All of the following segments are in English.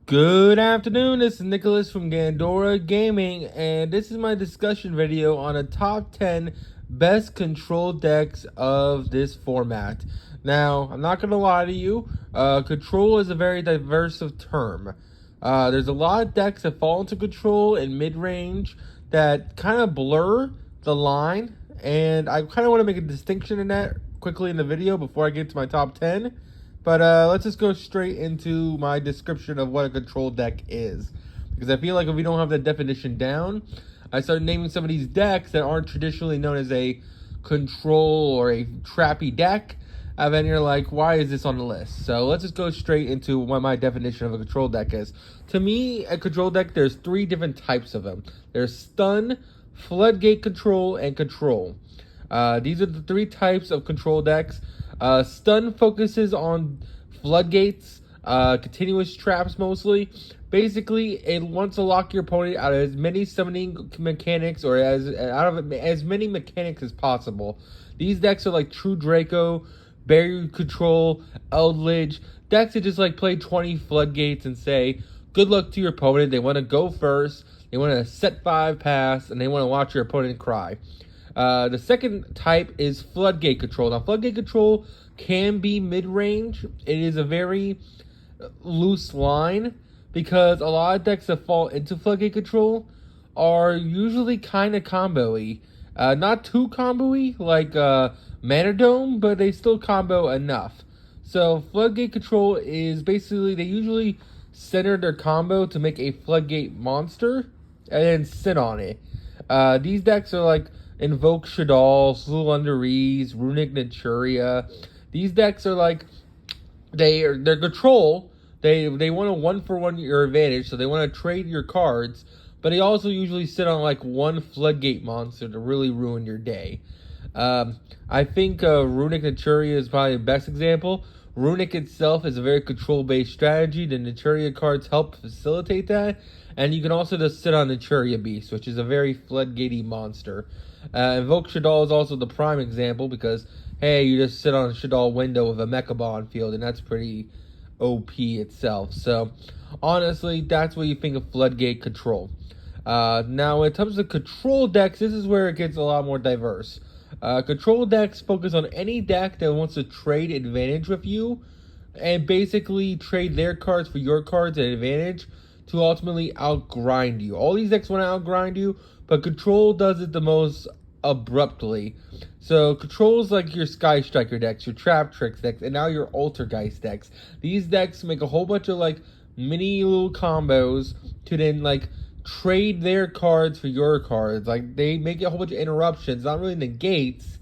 Good afternoon, this is Nicholas from Gandora Gaming, and this is my discussion video on the top 10 best control decks of this format. Now, I'm not going to lie to you, control is a very diverse term. There's a lot of decks that fall into control in mid-range that kind of blur the line, and I kind of want to make a distinction in that quickly in the video before I get to my top 10. But let's just go straight into my description of what a control deck is. Because I feel like if we don't have the definition down, I start naming some of these decks that aren't traditionally known as a control or a trappy deck. And then you're like, why is this on the list? So let's just go straight into what my definition of a control deck is. To me, a control deck, there's three different types of them. There's stun, floodgate control, and control. These are the three types of control decks. Stun focuses on floodgates, continuous traps mostly. Basically, it wants to lock your opponent out of as many summoning mechanics or out of as many mechanics as possible. These decks are like True Draco, Barrier Control, Eldritch, decks that just like play 20 floodgates and say, good luck to your opponent. They want to go first, they want to set 5 pass, and they want to watch your opponent cry. The second type is floodgate control. Now, floodgate control can be mid-range. It is a very loose line because a lot of decks that fall into floodgate control are usually kind of combo-y. Not too combo-y like Mana Dome, but they still combo enough. So floodgate control is basically, they usually center their combo to make a floodgate monster and then sit on it. These decks are like Invoke Shaddoll, Slulundereeze, Runic Naturia. These decks are like, they're control. They want to 1-for-1 your advantage, so they want to trade your cards, but they also usually sit on like one floodgate monster to really ruin your day. I think Runic Naturia is probably the best example. Runic itself is a very control-based strategy. The Naturia cards help facilitate that. And you can also just sit on Naturia Beast, which is a very floodgatey monster. Invoke Shaddoll is also the prime example because, hey, you just sit on a Shaddoll window with a Mechabon field, and that's pretty OP itself. So, honestly, that's what you think of floodgate control. Now, when it comes to control decks, this is where it gets a lot more diverse. Control decks focus on any deck that wants to trade advantage with you and basically trade their cards for your cards at advantage to ultimately outgrind you. All these decks want to outgrind you, but control does it the most abruptly. So control is like your Sky Striker decks, your Trap Tricks decks, and now your Altergeist decks. These decks make a whole bunch of like mini little combos to then like trade their cards for your cards. Like they make a whole bunch of interruptions, not really negates,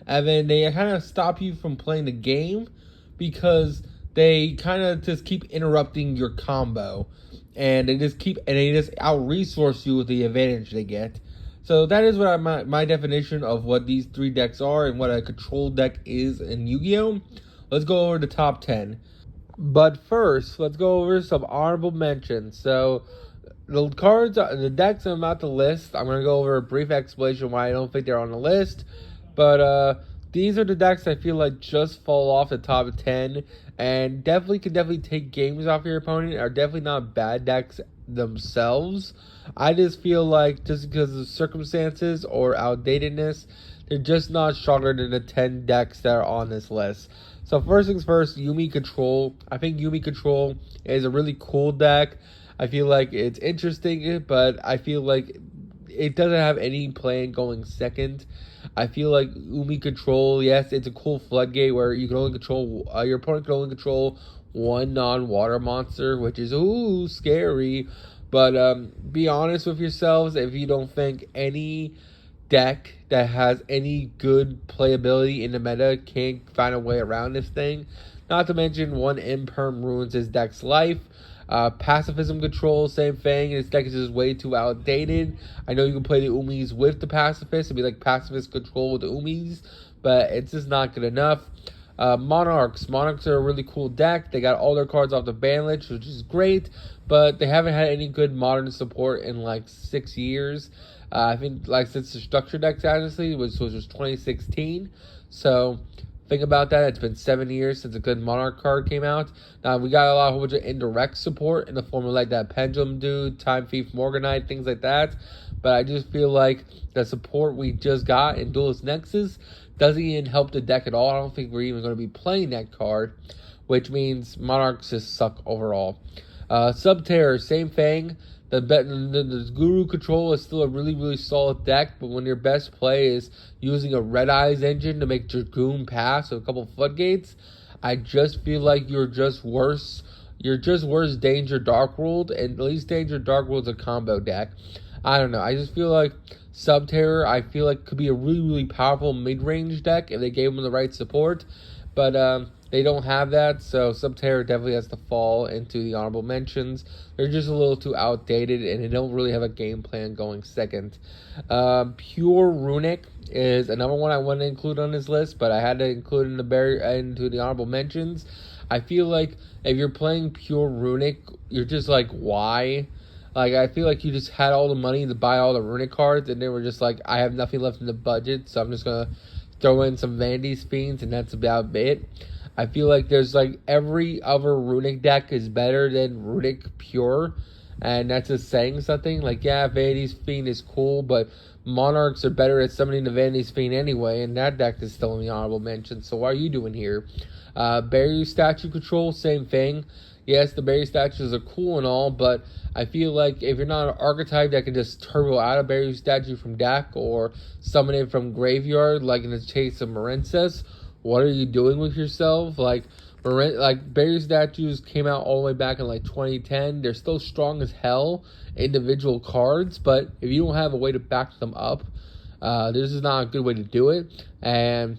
and then they kind of stop you from playing the game because they kind of just keep interrupting your combo, and they just out resource you with the advantage they get. So that is what my definition of what these three decks are and what a control deck is in Yu-Gi-Oh! Let's go over the top 10. But first, let's go over some honorable mentions. So the decks I'm about to list, I'm going to go over a brief explanation why I don't think they're on the list. But these are the decks I feel like just fall off the top 10 and definitely take games off your opponent. Are definitely not bad decks themselves. I just feel like just because of circumstances or outdatedness, they're just not stronger than the 10 decks that are on this list. So first things first, Yuumi Control. I think Yuumi Control is a really cool deck. I feel like it's interesting, but I feel like it doesn't have any plan going second. I feel like Yuumi Control, yes, it's a cool floodgate where you can only control, your opponent can only control one non-water monster, which is, scary. But be honest with yourselves, if you don't think any deck that has any good playability in the meta can find a way around this thing. Not to mention, one Imperm ruins his deck's life. Pacifism Control, same thing. This deck is just way too outdated. I know you can play the Umis with the Pacifist. It'd be like Pacifist Control with the Umis, but it's just not good enough. Monarchs. Monarchs are a really cool deck. They got all their cards off the ban list, which is great, but they haven't had any good modern support in like 6 years. I think like since the structure decks, honestly, which was 2016. So Think about that. It's been 7 years since a good Monarch card came out. Now, we got a whole bunch of indirect support in the form of like that Pendulum Dude, Time Thief, Morganite, things like that. But I just feel like the support we just got in Duelist Nexus doesn't even help the deck at all. I don't think we're even going to be playing that card, which means Monarchs just suck overall. Subterror, same thing. The Guru Control is still a really, really solid deck, but when your best play is using a Red Eyes engine to make Dragoon pass with a couple Floodgates, I just feel like you're just worse. You're just worse Danger Dark World, and at least Danger Dark World's a combo deck. I don't know. I just feel like Subterror, I feel like could be a really, really powerful mid-range deck if they gave them the right support, but they don't have that, so Subterror definitely has to fall into the honorable mentions. They're just a little too outdated, and they don't really have a game plan going second. Pure Runic is another one I want to include on this list, but I had to include into the honorable mentions. I feel like if you're playing Pure Runic, you're just like, why? Like, I feel like you just had all the money to buy all the Runic cards, and they were just like, I have nothing left in the budget, so I'm just going to throw in some Vandy's Fiends, and that's about it. I feel like there's like every other Runic deck is better than Runic Pure, and that's just saying something. Like, yeah, Vandy's Fiend is cool, but Monarchs are better at summoning the Vandy's Fiend anyway, and that deck is still in the honorable mention, so what are you doing here? Barrier Statue Control, same thing. Yes, the Barrier Statues are cool and all, but I feel like if you're not an archetype that can just turbo out a Barrier Statue from deck or summon it from graveyard, like in the case of Marincess, what are you doing with yourself? Like Barrier Statues came out all the way back in like 2010. They're still strong as hell, individual cards, but if you don't have a way to back them up, this is not a good way to do it. And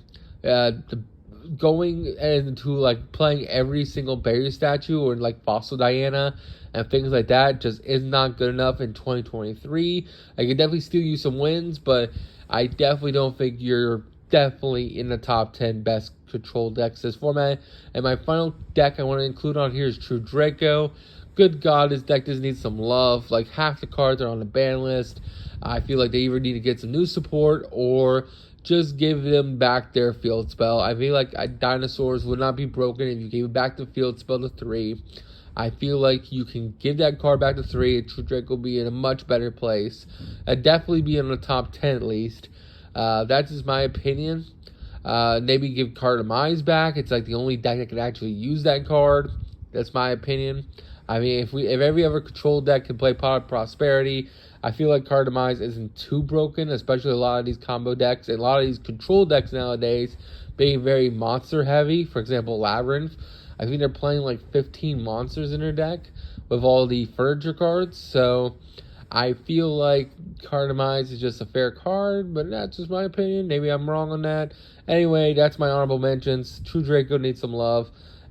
going into like playing every single Barrier Statue or like Fossil Diana and things like that just is not good enough in 2023. I can definitely steal you some wins, but I definitely don't think you're definitely in the top 10 best control decks this format. And my final deck I want to include on here is True Draco. Good God, this deck just needs some love. Like, half the cards are on the ban list. I feel like they either need to get some new support or just give them back their field spell. I feel like Dinosaurs would not be broken if you gave back the field spell to 3. I feel like you can give that card back to 3 and True Draco will be in a much better place. I'd definitely be in the top 10 at least. That's just my opinion. Maybe give Card Demise back. It's like the only deck that can actually use that card. That's my opinion. I mean, if every other control deck can play Pot of Prosperity, I feel like Card Demise isn't too broken, especially a lot of these combo decks and a lot of these control decks nowadays being very monster heavy. For example, Labyrinth. I think they're playing like 15 monsters in their deck with all the furniture cards. So I feel like Card Demise is just a fair card, but that's just my opinion. Maybe I'm wrong on that. Anyway, that's my honorable mentions. True Draco needs some love.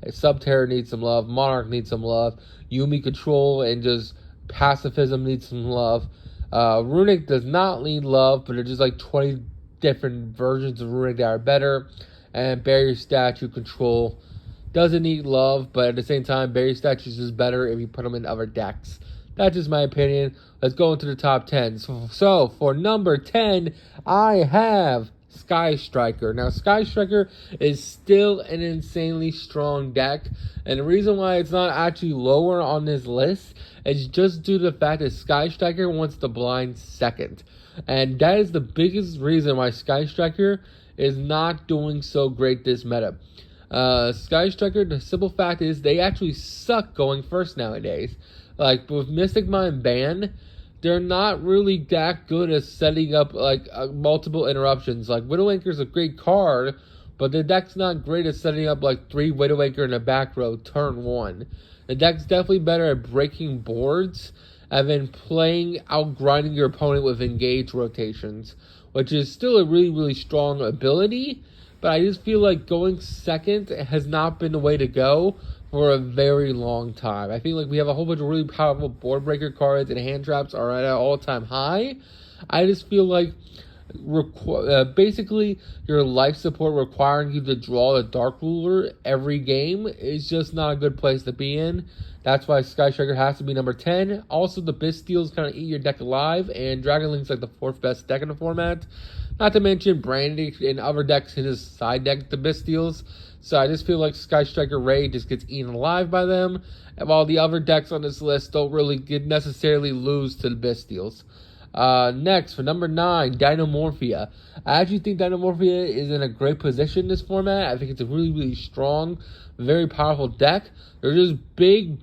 Subterror needs some love. Monarch needs some love. Yumi Control and just Pacifism needs some love. Runic does not need love, but there's just like 20 different versions of Runic that are better. And Barrier Statue Control doesn't need love, but at the same time, Barrier Statues is better if you put them in other decks. That's just my opinion. Let's go into the top 10. So for number 10, I have Sky Striker. Now, Sky Striker is still an insanely strong deck, and the reason why it's not actually lower on this list is just due to the fact that Sky Striker wants to blind second. And that is the biggest reason why Sky Striker is not doing so great this meta. Sky Striker, the simple fact is they actually suck going first nowadays. Like, with Mystic Mind ban, they're not really that good at setting up like multiple interruptions. Like, Widowmaker's a great card, but the deck's not great at setting up like 3 Widowmaker in the back row turn 1. The deck's definitely better at breaking boards and then grinding your opponent with engage rotations, which is still a really, really strong ability. But I just feel like going second has not been the way to go for a very long time. I feel like we have a whole bunch of really powerful board breaker cards and hand traps are at an all-time high. I just feel like basically your life support requiring you to draw the Dark Ruler every game is just not a good place to be in. That's why Sky Striker has to be number 10. Also, the Bystials kind of eat your deck alive, and Dragon Link's like the 4th best deck in the format. Not to mention, Brandy in other decks can just side deck the Bystials. So I just feel like Sky Striker Ray just gets eaten alive by them, while the other decks on this list don't really necessarily lose to the Bystials. Next, for number 9, Dynamorphia. I actually think Dynamorphia is in a great position in this format. I think it's a really, really strong, very powerful deck. There's just three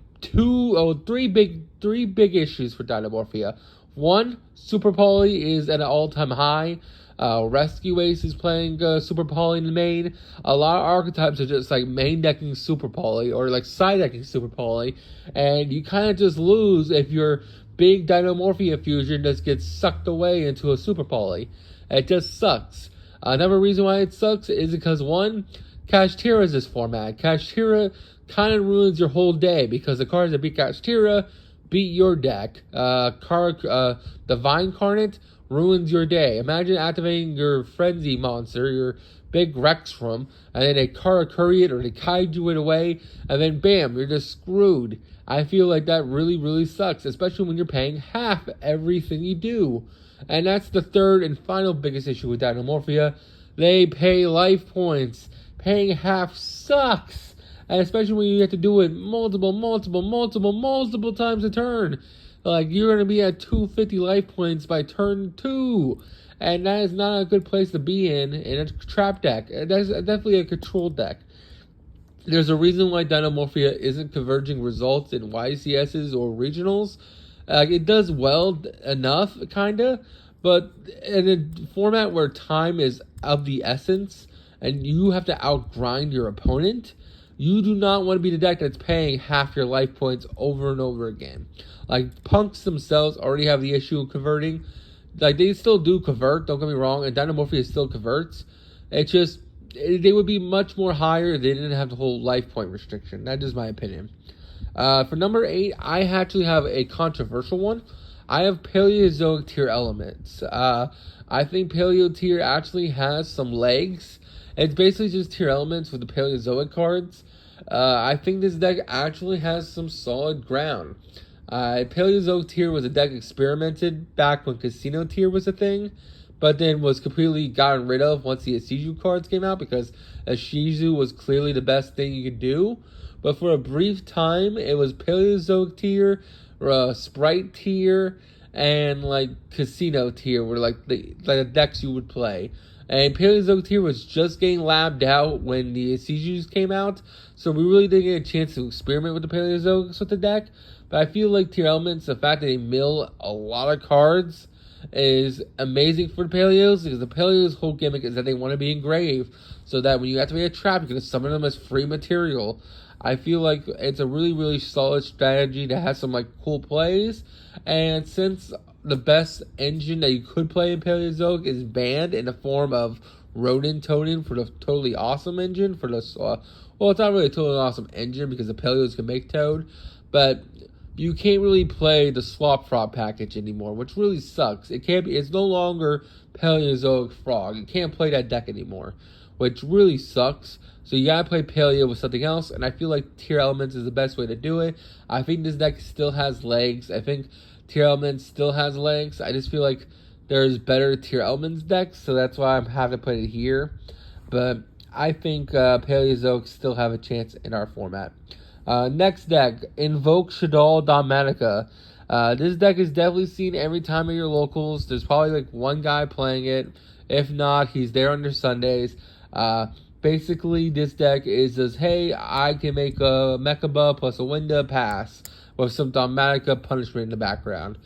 big issues for Dynamorphia. One, Super Poly is at an all-time high. Rescue Ace is playing Super Poly in the main. A lot of archetypes are just like main decking Super Poly or like side decking Super Poly, and you kind of just lose if your big Dynamorphia fusion just gets sucked away into a Super Poly. It just sucks. Another reason why it sucks is because one, Kashtira is this format. Kashtira kind of ruins your whole day because the cards that beat Kashtira beat your deck. Divine Carnate ruins your day. Imagine activating your Frenzy monster, your big Rexrum, and then they Karakuri it or they Kaiju it away, and then bam, you're just screwed. I feel like that really, really sucks, especially when you're paying half everything you do. And that's the third and final biggest issue with Dynamorphia. They pay life points. Paying half sucks. And especially when you have to do it multiple times a turn. Like, you're going to be at 250 life points by turn 2. And that is not a good place to be in a trap deck. That's definitely a control deck. There's a reason why Dynamorphia isn't converging results in YCSs or regionals. It does well enough, kinda, but in a format where time is of the essence and you have to outgrind your opponent, you do not want to be the deck that's paying half your life points over and over again. Like, punks themselves already have the issue of converting. Like, they still do convert, don't get me wrong, and Dynamorphia still converts. It's just, they would be much more higher if they didn't have the whole life point restriction. That's just my opinion. For number 8, I actually have a controversial one. I have Paleozoic tier elements. I think Paleo tier actually has some legs. It's basically just tier elements with the Paleozoic cards. I think this deck actually has some solid ground. Paleozoic tier was a deck experimented back when Casino tier was a thing, but then was completely gotten rid of once the Ashizu cards came out because Ashizu was clearly the best thing you could do. But for a brief time, it was Paleozoic tier, Sprite tier, and like Casino tier were like the decks you would play. And Paleozoic tier was just getting labbed out when the Ashizus came out, so we really didn't get a chance to experiment with the Paleozoics with the deck. But I feel like tier elements, the fact that they mill a lot of cards, is amazing for the Paleos, because the Paleos' whole gimmick is that they want to be engraved, so that when you activate a trap, you can summon them as free material. I feel like it's a really, really solid strategy that has some like cool plays, and since the best engine that you could play in Paleozoic is banned in the form of Rodent Totem for the Totally Awesome engine, for the, well, it's not really a Totally Awesome engine because the Paleos can make Toad, but you can't really play the Swap Frog package anymore, which really sucks. It's no longer Paleozoic Frog. You can't play that deck anymore, which really sucks. So you gotta play Paleo with something else, and I feel like tier elements is the best way to do it. I think this deck still has legs. I think tier elements still has legs. I just feel like there's better tier elements decks, so that's why I'm having to put it here. But I think Paleozoics still have a chance in our format. Next deck, Invoke Shaddoll Dogmatica. This deck is definitely seen every time at your locals. There's probably like one guy playing it. If not, he's there on their Sundays. Basically, this deck is just, hey, I can make a Mechaba plus a Winda pass with some Dogmatica punishment in the background.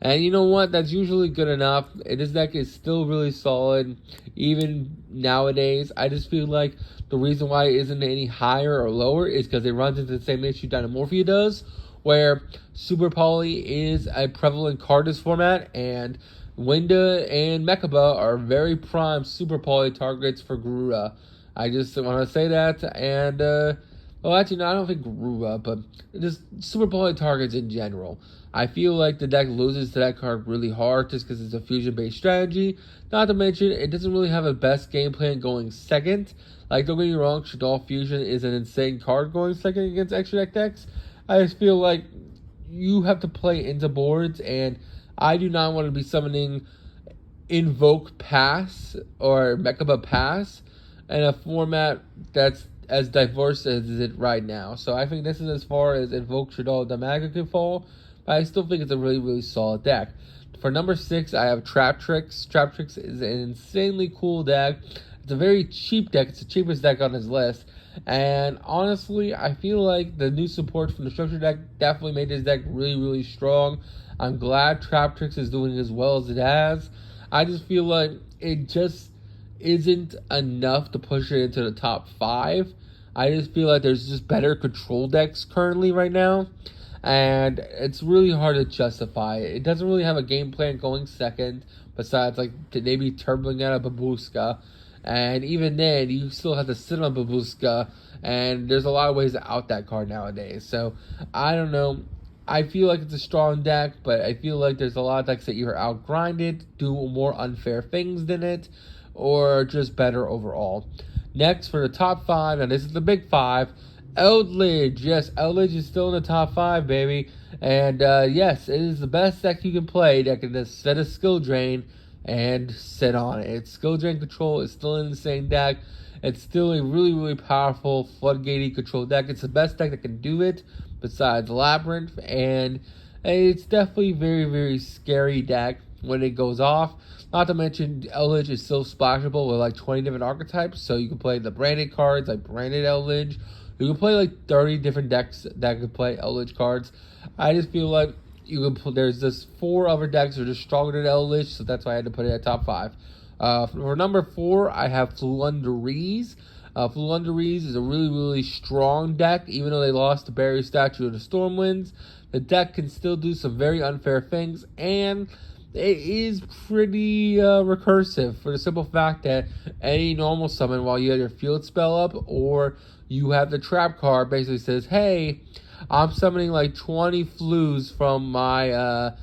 And you know what? That's usually good enough. This deck is still really solid, even nowadays. I just feel like the reason why it isn't any higher or lower is because it runs into the same issue Dynamorphia does, where Super Poly is a prevalent card in this format, and Winda and Mechaba are very prime Super Poly targets for Garura. I just want to say that, and Well, actually, no, I don't think grew up, but just super poly targets in general. I feel like the deck loses to that card really hard just because it's a fusion-based strategy. Not to mention, it doesn't really have a best game plan going second. Like, don't get me wrong, Shaddoll Fusion is an insane card going second against extra deck decks. I just feel like you have to play into boards, and I do not want to be summoning Invoke Pass or Mechaba Pass in a format that's as diverse as it right now. So I think this is as far as Invoke Shaddoll Damaga can fall, but I still think it's a really, really solid deck. For number 6, I have Trap Tricks. Trap Tricks is an insanely cool deck. It's a very cheap deck. It's the cheapest deck on his list. And honestly, I feel like the new support from the structure deck definitely made this deck really, really strong. I'm glad Trap Tricks is doing as well as it has. I just feel like it just isn't enough to push it into the top 5. I just feel like there's just better control decks currently right now, and it's really hard to justify it. It doesn't really have a game plan going second, besides like maybe turbling out a Babushka, and even then you still have to sit on Babushka, and there's a lot of ways to out that card nowadays. So I don't know. I feel like it's a strong deck, but I feel like there's a lot of decks that either outgrind it, do more unfair things than it, or just better overall. Next, for the top 5, and this is the big 5, Eldridge. Yes, Eldridge is still in the top 5, baby. And yes, it is the best deck you can play that can just set a skill drain and sit on it. Its skill drain control is still in the same deck. It's still a really, really powerful floodgatey control deck. It's the best deck that can do it, besides Labyrinth, and it's definitely a very, very scary deck when it goes off. Not to mention, Eldridge is still splashable with like 20 different archetypes, so you can play the branded cards, like branded Eldridge. You can play like 30 different decks that can play Eldridge cards. I just feel like there's just 4 other decks that are just stronger than Eldridge, so that's why I had to put it at top 5. For number 4, I have Flundereeze. Flundereeze is a really, really strong deck. Even though they lost to Barrier Statue of the Stormwinds, the deck can still do some very unfair things, and it is pretty recursive for the simple fact that any normal summon while you have your field spell up, or you have the trap card, basically says, hey, I'm summoning like 20 flues from my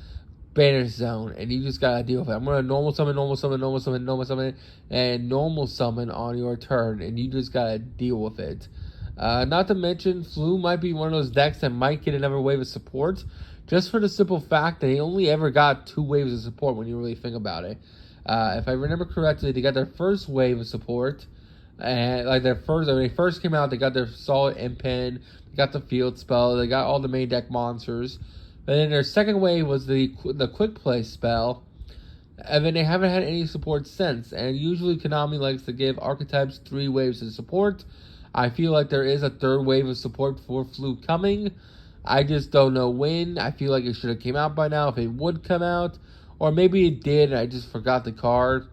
Banner Zone, and you just gotta deal with it. I'm gonna normal summon, normal summon, normal summon, normal summon, and normal summon on your turn, and you just gotta deal with it. Not to mention, Flu might be one of those decks that might get another wave of support, just for the simple fact that he only ever got 2 waves of support when you really think about it. If I remember correctly, they got their first wave of support, and like when they first came out, they got their solid Impen, they got the field spell, they got all the main deck monsters. And then their second wave was the quick play spell, and then they haven't had any support since. And usually Konami likes to give archetypes 3 waves of support. I feel like there is a 3rd wave of support for Flu coming. I just don't know when. I feel like it should have came out by now if it would come out, or maybe it did and I just forgot the card.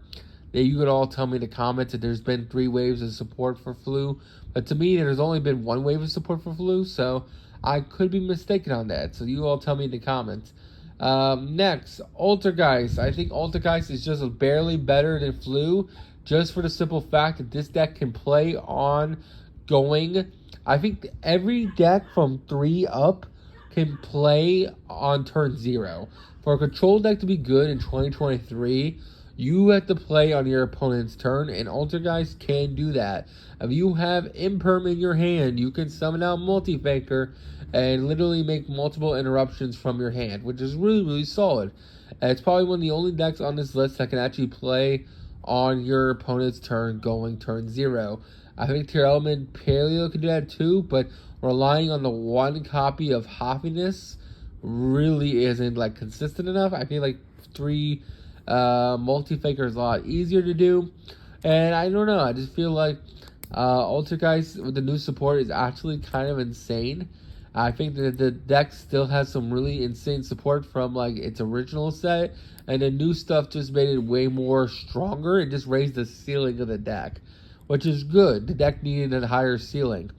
You could all tell me in the comments that there's been 3 waves of support for Flu, but to me there's only been 1 wave of support for Flu, so I could be mistaken on that, so you all tell me in the comments. Next, Altergeist. I think Altergeist is just barely better than Flu, just for the simple fact that this deck can play on going. I think every deck from 3 up can play on turn 0. For a control deck to be good in 2023, you have to play on your opponent's turn, and Altergeist can do that. If you have Imperm in your hand, you can summon out Multi-Faker and literally make multiple interruptions from your hand, which is really, really solid. And it's probably one of the only decks on this list that can actually play on your opponent's turn going turn 0. I think Tier Element Paleo can do that too, but relying on the 1 copy of Hoffiness really isn't like consistent enough. I feel like 3 Multi-Faker is a lot easier to do, and I don't know, I just feel like Altergeist with the new support is actually kind of insane. I think that the deck still has some really insane support from like its original set, and the new stuff just made it way more stronger. It just raised the ceiling of the deck, which is good. The deck needed a higher ceiling,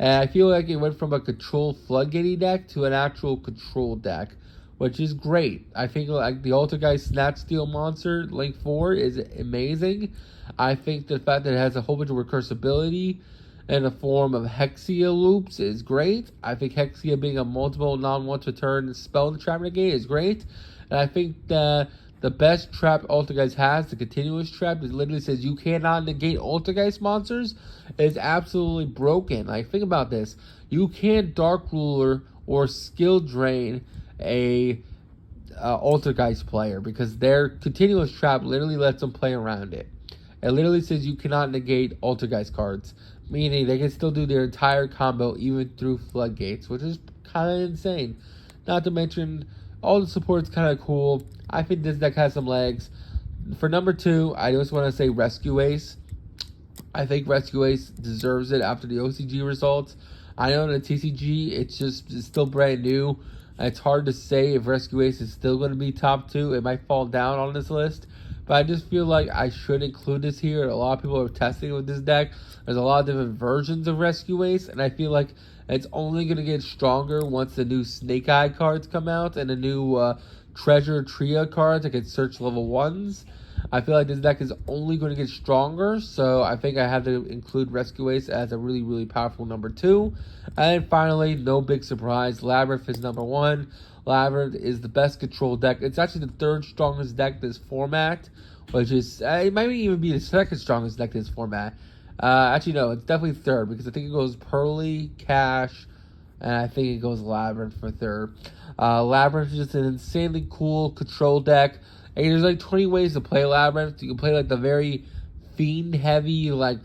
and I feel like it went from a control floodgatey deck to an actual control deck, which is great. I think like the Altergeist Snatch Steel monster Link 4 is amazing. I think the fact that it has a whole bunch of recursability in the form of Hexia loops is great. I think Hexia being a multiple non-once return spell trap negate is great. And I think the best trap Altergeist has, the continuous trap, it literally says you cannot negate Altergeist monsters, is absolutely broken. Like, think about this. You can't Dark Ruler or skill drain a Altergeist player because their continuous trap literally lets them play around it. It literally says you cannot negate Altergeist cards, meaning they can still do their entire combo even through floodgates, which is kind of insane. Not to mention, all the support's kind of cool. I think this deck has some legs. For number 2, I just want to say Rescue Ace. I think Rescue Ace deserves it after the OCG results. I know in the TCG, it's still brand new. It's hard to say if Rescue Ace is still going to be top 2. It might fall down on this list. But I just feel like I should include this here. A lot of people are testing it with this deck. There's a lot of different versions of Rescue Ace. And I feel like it's only going to get stronger once the new Snake Eye cards come out. And the new Treasure Tria cards that can search level 1s. I feel like this deck is only going to get stronger, so I think I have to include Rescue Ace as a really, really powerful number 2. And finally, no big surprise, Labyrinth is number 1. Labyrinth is the best control deck. It's actually the 3rd strongest deck this format, which is, it might even be the 2nd strongest deck this format. Actually, no, it's definitely 3rd, because I think it goes Pearly, Cash, and I think it goes Labyrinth for 3rd. Labyrinth is just an insanely cool control deck. And there's like 20 ways to play Labyrinth. You can play like the very fiend heavy, like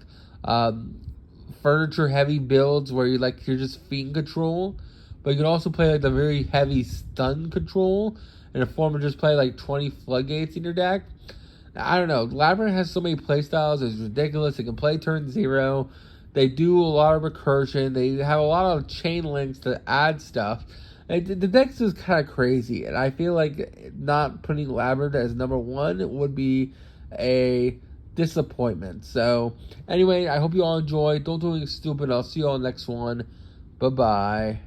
furniture heavy builds where you're just fiend control. But you can also play like the very heavy stun control in the form of just play like 20 floodgates in your deck. I don't know. Labyrinth has so many playstyles. It's ridiculous. They can play turn 0. They do a lot of recursion. They have a lot of chain links to add stuff. The deck's is kind of crazy, and I feel like not putting Labyrinth as number 1 would be a disappointment. So, anyway, I hope you all enjoyed. Don't do anything stupid. I'll see you all on the next one. Bye-bye.